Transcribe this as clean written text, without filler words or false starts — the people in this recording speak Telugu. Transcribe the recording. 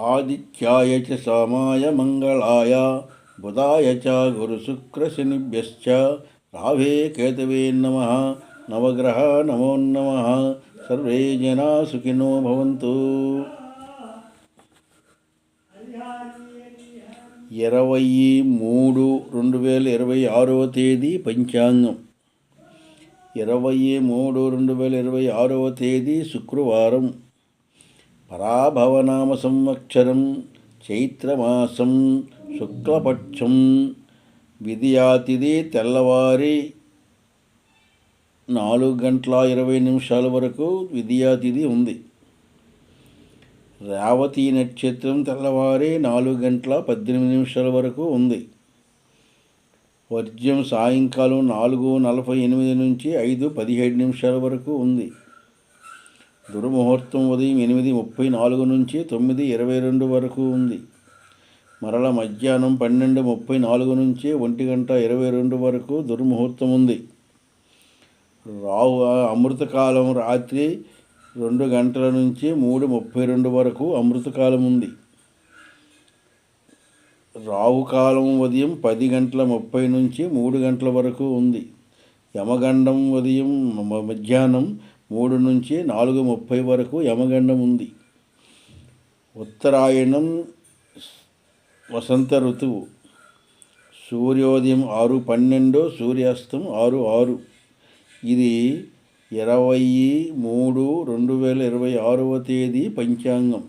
ఆదిత్యాయ చ సోమాయ మంగళాయ బుధాయ చ గురుశుక్రశనిభ్యశ్చ రాహవే కేతవే నమః. నవగ్రహ నమో నమః. సర్వే జనా సుఖినో భవంతు. 20-3-2026 తేదీ పంచాంగం. 20-3-2026 తేదీ శుక్రవారం. పరాభవనామ సంవత్సరం చైత్రమాసం శుక్లపక్షం. విధియా తిథి తెల్లవారి 4:20 వరకు విధియా తిథి ఉంది. రేవతి నక్షత్రం తెల్లవారి 4:18 వరకు ఉంది. వర్జ్యం సాయంకాలం 4:48 నుంచి 5:17 వరకు ఉంది. దుర్ముహూర్తం ఉదయం 8:34 నుంచి 9:22 వరకు ఉంది. మరల మధ్యాహ్నం 12:34 నుంచి 1:22 వరకు దుర్ముహూర్తం ఉంది. రాహు అమృతకాలం రాత్రి 2 గంటల నుంచి 3:32 వరకు అమృతకాలం ఉంది. రాహుకాలం ఉదయం 10:30 నుంచి 3 గంటల వరకు ఉంది. యమగండం ఉదయం మధ్యాహ్నం 3 నుంచి 4:30 వరకు యమగండం ఉంది. ఉత్తరాయణం వసంత ఋతువు. సూర్యోదయం 6:12, సూర్యాస్తం 6:06. ఇది 20-3-2026 తేదీ పంచాంగం.